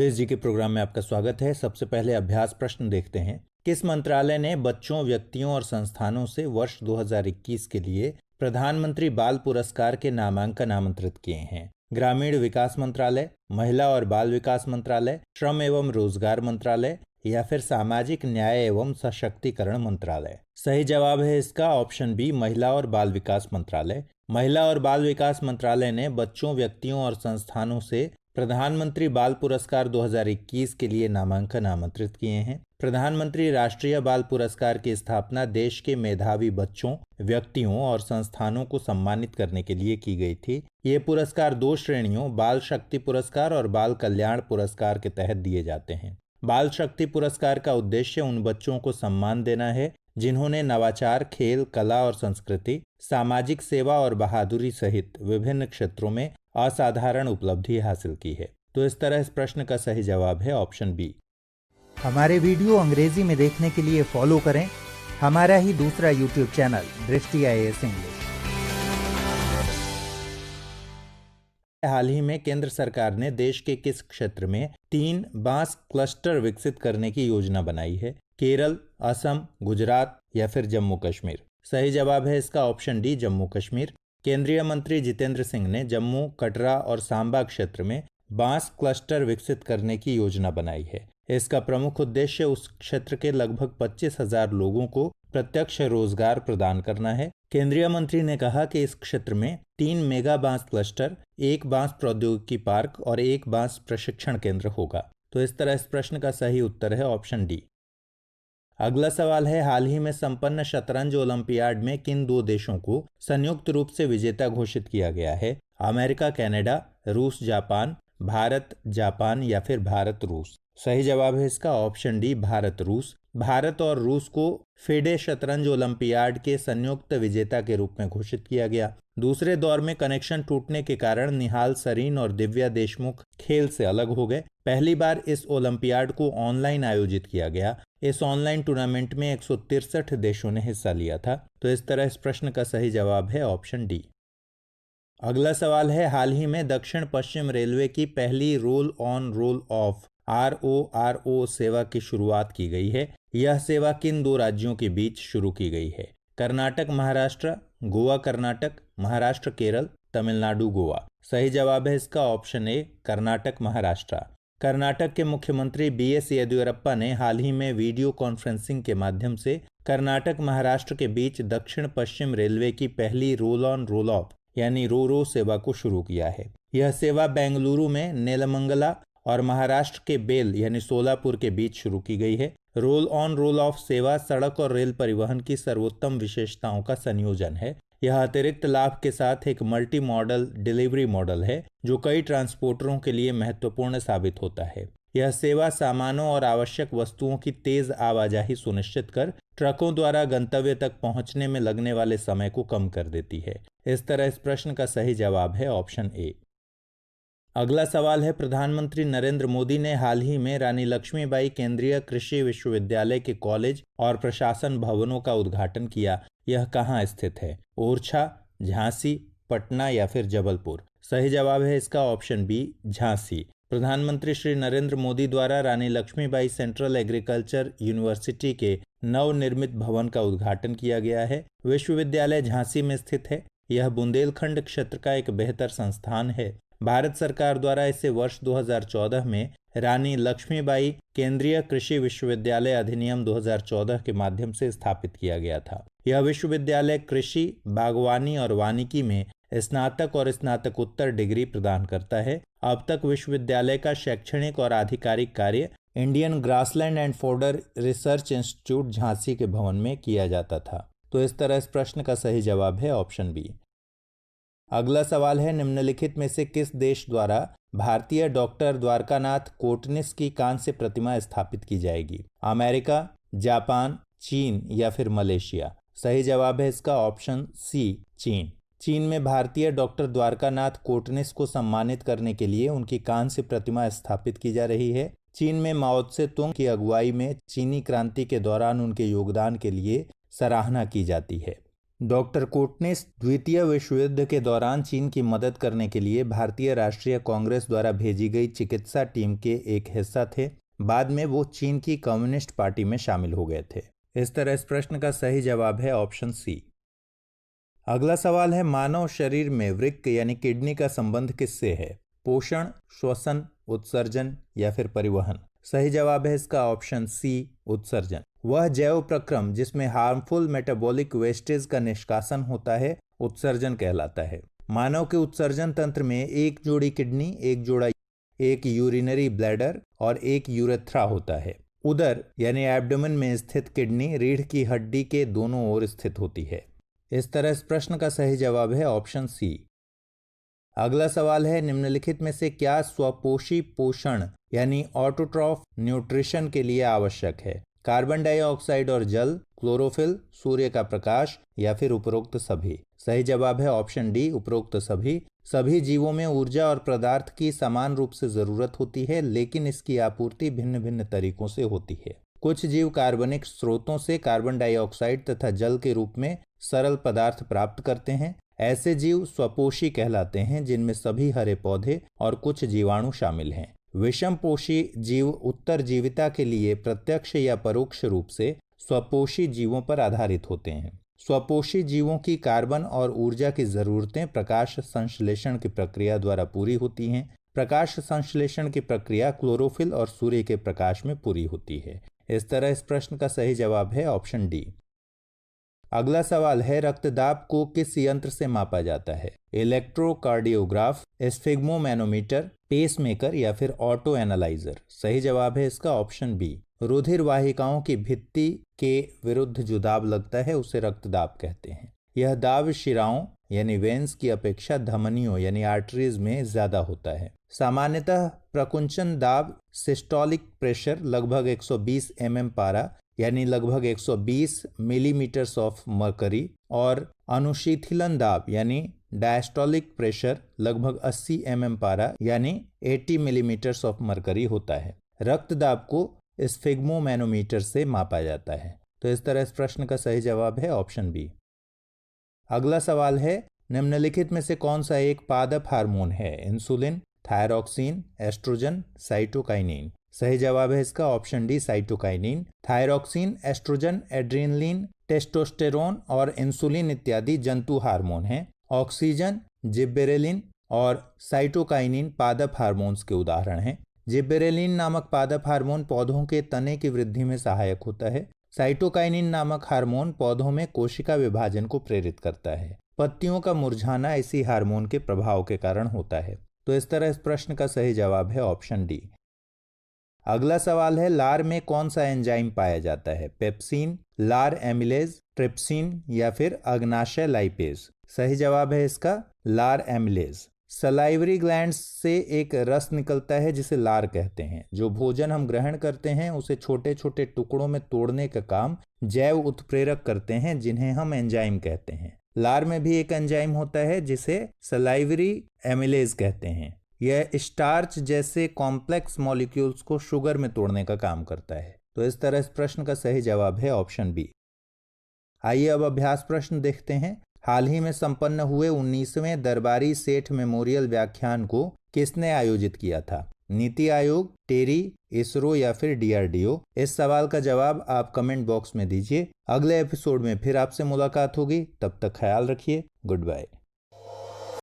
Today's जी के programme में आपका स्वागत है। सबसे पहले अभ्यास प्रश्न देखते हैं। किस मंत्रालय ने बच्चों, व्यक्तियों और संस्थानों से वर्ष 2021 के लिए प्रधानमंत्री बाल पुरस्कार के नामांकन आमंत्रित किए हैं? ग्रामीण विकास मंत्रालय, महिला और बाल विकास मंत्रालय, श्रम एवं रोजगार मंत्रालय या फिर सामाजिक न्याय एवं सशक्तिकरण मंत्रालय? सही जवाब है इसका ऑप्शन बी, महिला और बाल विकास मंत्रालय। महिला और बाल विकास मंत्रालय ने बच्चों, व्यक्तियों और संस्थानों से प्रधानमंत्री बाल पुरस्कार 2021 के लिए नामांकन आमंत्रित किए हैं। प्रधानमंत्री राष्ट्रीय बाल पुरस्कार की स्थापना देश के मेधावी बच्चों, व्यक्तियों और संस्थानों को सम्मानित करने के लिए की गई थी। ये पुरस्कार 2 श्रेणियों, बाल शक्ति पुरस्कार और बाल कल्याण पुरस्कार के तहत दिए जाते हैं। बाल शक्ति पुरस्कार का उद्देश्य उन बच्चों को सम्मान देना है जिन्होंने नवाचार, खेल, कला और संस्कृति, सामाजिक सेवा और बहादुरी सहित विभिन्न क्षेत्रों में असाधारण उपलब्धि हासिल की है। तो इस तरह इस प्रश्न का सही जवाब है ऑप्शन बी। हमारे वीडियो अंग्रेजी में देखने के लिए फॉलो करें हमारा ही दूसरा यूट्यूब चैनल दृष्टि IAS इंग्लिश। हाल ही में केंद्र सरकार ने देश के किस क्षेत्र में 3 बांस क्लस्टर विकसित करने की योजना बनाई है? केरल, असम, गुजरात या फिर जम्मू कश्मीर? सही जवाब है इसका ऑप्शन डी, जम्मू कश्मीर। केंद्रीय मंत्री जितेंद्र सिंह ने जम्मू, कटरा और सांबा क्षेत्र में बांस क्लस्टर विकसित करने की योजना बनाई है। इसका प्रमुख उद्देश्य उस क्षेत्र के लगभग 25,000 लोगों को प्रत्यक्ष रोजगार प्रदान करना है। केंद्रीय मंत्री ने कहा कि इस क्षेत्र में 3 मेगा बांस क्लस्टर, 1 बांस प्रौद्योगिकी पार्क और 1 बांस प्रशिक्षण केंद्र होगा। तो इस तरह इस प्रश्न का सही उत्तर है ऑप्शन डी। अगला सवाल है, हाल ही में संपन्न शतरंज ओलंपियाड में किन 2 देशों को संयुक्त रूप से विजेता घोषित किया गया है? अमेरिका, कनाडा, रूस, जापान, भारत, जापान या फिर भारत, रूस? सही जवाब है इसका ऑप्शन डी, भारत, रूस। भारत और रूस को फेडे शतरंज ओलंपियाड के संयुक्त विजेता के रूप में घोषित किया गया। दूसरे दौर में कनेक्शन टूटने के कारण निहाल सरीन और दिव्या देशमुख खेल से अलग हो गए। पहली बार इस ओलंपियाड को ऑनलाइन आयोजित किया गया। इस ऑनलाइन टूर्नामेंट में 163 देशों ने हिस्सा लिया था। तो इस तरह इस प्रश्न का सही जवाब है ऑप्शन डी। अगला सवाल है, हाल ही में दक्षिण पश्चिम रेलवे की पहली roll on roll of RORO सेवा की शुरुआत की गई है। यह सेवा किन 2 राज्यों के बीच शुरू की गई है? कर्नाटक, महाराष्ट्र, गोवा, कर्नाटक, महाराष्ट्र, केरल, तमिलनाडु, गोवा? सही जवाब है इसका ऑप्शन ए, कर्नाटक, महाराष्ट्र। कर्नाटक के मुख्यमंत्री BS येदियुरप्पा ने हाल ही में वीडियो कॉन्फ्रेंसिंग के माध्यम से कर्नाटक, महाराष्ट्र के बीच दक्षिण पश्चिम रेलवे की पहली रोल ऑन रोल ऑफ यानी रोरो सेवा को शुरू किया है। यह सेवा बेंगलुरु में नेलमंगला और महाराष्ट्र के बेल यानी सोलापुर के बीच शुरू की गई है। रोल ऑन रोल ऑफ सेवा सड़क और रेल परिवहन की सर्वोत्तम विशेषताओं का संयोजन है। यह अतिरिक्त लाभ के साथ एक मल्टी मॉडल डिलीवरी मॉडल है जो कई ट्रांसपोर्टरों के लिए महत्वपूर्ण साबित होता है। यह सेवा सामानों और आवश्यक वस्तुओं की तेज आवाजाही सुनिश्चित कर ट्रकों द्वारा गंतव्य तक पहुंचने में लगने वाले समय को कम कर देती है। इस तरह इस प्रश्न का सही जवाब है ऑप्शन ए। अगला सवाल है, प्रधानमंत्री नरेंद्र मोदी ने हाल ही में रानी लक्ष्मीबाई केंद्रीय कृषि विश्वविद्यालय के कॉलेज और प्रशासन भवनों का उद्घाटन किया। यह कहाँ स्थित है? ओरछा, झांसी, पटना या फिर जबलपुर? सही जवाब है इसका ऑप्शन बी, झांसी। प्रधानमंत्री श्री नरेंद्र मोदी द्वारा रानी लक्ष्मीबाई सेंट्रल एग्रीकल्चर यूनिवर्सिटी के नवनिर्मित भवन का उद्घाटन किया गया है। विश्वविद्यालय झांसी में स्थित है। यह बुंदेलखंड क्षेत्र का एक बेहतर संस्थान है। भारत सरकार द्वारा इसे वर्ष 2014 में रानी लक्ष्मीबाई केंद्रीय कृषि विश्वविद्यालय अधिनियम 2014 के माध्यम से स्थापित किया गया था। यह विश्वविद्यालय कृषि, बागवानी और वानिकी में स्नातक और स्नातकोत्तर डिग्री प्रदान करता है। अब तक विश्वविद्यालय का शैक्षणिक और आधिकारिक कार्य Indian grassland and फोर्डर research institute Jhansi के भवन में किया जाता था। तो इस तरह इस प्रश्न का सही जवाब है ऑप्शन बी। अगला सवाल है, निम्नलिखित में से किस देश द्वारा भारतीय डॉक्टर द्वारकानाथ कोटनिस की कांस्य प्रतिमा स्थापित की जाएगी? अमेरिका, जापान, चीन या फिर मलेशिया? सही जवाब है इसका ऑप्शन सी, चीन। चीन में भारतीय डॉक्टर द्वारकानाथ कोटनिस को सम्मानित करने के लिए उनकी कांस्य प्रतिमा स्थापित की जा रही है। चीन में माओ त्से तुंग की अगुवाई में चीनी क्रांति के दौरान उनके योगदान के लिए सराहना की जाती है। डॉक्टर कोटनिस द्वितीय विश्व युद्ध के दौरान चीन की मदद करने के लिए भारतीय राष्ट्रीय कांग्रेस द्वारा भेजी गई चिकित्सा टीम के एक हिस्सा थे। बाद में वो चीन की कम्युनिस्ट पार्टी में शामिल हो गए थे। इस तरह इस प्रश्न का सही जवाब है ऑप्शन सी। अगला सवाल है, मानव शरीर में वृक्क यानी किडनी का संबंध किससे है? पोषण, श्वसन, उत्सर्जन या फिर परिवहन? सही जवाब है इसका ऑप्शन सी, उत्सर्जन। वह जैव प्रक्रम जिसमें हार्मफुल मेटाबॉलिक वेस्टेज का निष्कासन होता है उत्सर्जन कहलाता है। मानव के उत्सर्जन तंत्र में एक जोड़ी किडनी, एक यूरिनरी ब्लैडर और एक यूरेथ्रा होता है। उदर यानी एब्डोमेन में स्थित किडनी रीढ़ की हड्डी के दोनों ओर स्थित होती है। इस तरह इस प्रश्न का सही जवाब है ऑप्शन सी। अगला सवाल है, निम्नलिखित में से क्या स्वपोषी पोषण यानी ऑटोट्रॉफ न्यूट्रिशन के लिए आवश्यक है? कार्बन डाइऑक्साइड और जल, क्लोरोफिल, सूर्य का प्रकाश या फिर उपरोक्त सभी? सही जवाब है ऑप्शन डी, उपरोक्त सभी। सभी जीवों में ऊर्जा और पदार्थ की समान रूप से जरूरत होती है, लेकिन इसकी आपूर्ति भिन्न भिन्न तरीकों से होती है। कुछ जीव कार्बनिक स्रोतों से कार्बन डाइऑक्साइड तथा जल के रूप में सरल पदार्थ प्राप्त करते हैं। ऐसे जीव स्वपोषी कहलाते हैं जिनमें सभी हरे पौधे और कुछ जीवाणु शामिल हैं। विषमपोषी जीव उत्तरजीविता के लिए प्रत्यक्ष या परोक्ष रूप से स्वपोषी जीवों पर आधारित होते हैं। स्वपोषी जीवों की कार्बन और ऊर्जा की जरूरतें प्रकाश संश्लेषण की प्रक्रिया द्वारा पूरी होती हैं। प्रकाश संश्लेषण की प्रक्रिया क्लोरोफिल और सूर्य के प्रकाश में पूरी होती है। इस तरह इस प्रश्न का सही जवाब है ऑप्शन डी। अगला सवाल है, रक्तदाब को किस यंत्र से मापा जाता है? इलेक्ट्रोकार्डियोग्राफ, स्फिग्मोमैनोमीटर, पेसमेकर या फिर ऑटो एनालाइजर? सही जवाब है इसका ऑप्शन बी। रुधिर वाहिकाओं की भित्ति के विरुद्ध जो दाब लगता है उसे रक्तदाब कहते हैं। यह दाब शिराओं यानी वेन्स की अपेक्षा धमनियों यानी आर्टरीज में ज्यादा होता है। सामान्यतः प्रकुंचन दाब सिस्टोलिक प्रेशर लगभग 120 mm पारा यानी लगभग 120 मिलीमीटर्स ऑफ मरकरी और अनुशीथिलन दाब यानी डायस्टोलिक प्रेशर लगभग 80 mm पारा यानी 80 मिलीमीटर्स ऑफ मरकरी होता है। रक्तदाब को स्फिग्मोमैनोमीटर से मापा जाता है। तो इस तरह इस प्रश्न का सही जवाब है ऑप्शन बी। अगला सवाल है, निम्नलिखित में से कौन सा एक पादप हार्मोन है? Insulin, thyroxine, oestrogen, cytokinin? सही जवाब है इसका option D, cytokinin. Thyroxine, oestrogen, adrenaline, testosterone और इंसुलिन इत्यादि जंतु हार्मोन हैं। ऑक्सीजन, जिब्बेरेलिन और साइटोकाइनिन पादप हार्मोन्स के उदाहरण हैं। जिब्बेरेलिन नामक पादप हार्मोन पौधों के तने की वृद्धि में सहायक होता है। साइटोकाइनिन नामक हार्मोन पौधों में कोशिका विभाजन को प्रेरित करता है। पत्तियों का मुरझाना इसी हार्मोन के प्रभाव के कारण होता है। तो इस तरह इस प्रश्न का सही जवाब है ऑप्शन डी। अगला सवाल है, लार में कौन सा एंजाइम पाया जाता है? पेप्सिन, लार एमिलेज, ट्रिप्सिन या फिर अग्नाशय लाइपेज? सही जवाब है इसका लार एमिलेज। सलाइवरी ग्लैंड्स से एक रस निकलता है जिसे लार कहते हैं। जो भोजन हम ग्रहण करते हैं उसे छोटे छोटे टुकड़ों में तोड़ने का काम जैव उत्प्रेरक करते हैं जिन्हें हम एंजाइम कहते हैं। लार में भी एक एंजाइम होता है जिसे सलाइवरी एमिलेज कहते हैं। यह स्टार्च जैसे कॉम्प्लेक्स मॉलिक्यूल्स को शुगर में तोड़ने का काम करता है। तो इस तरह इस प्रश्न का सही जवाब है ऑप्शन बी। आइए अब अभ्यास प्रश्न देखते हैं। हाल ही में संपन्न हुए 19वें दरबारी सेठ मेमोरियल व्याख्यान को किसने आयोजित किया था? नीति आयोग, टेरी, इसरो या फिर DRDO? इस सवाल का जवाब आप कमेंट बॉक्स में दीजिए। अगले एपिसोड में फिर आपसे मुलाकात होगी। तब तक ख्याल रखिए। Good bye.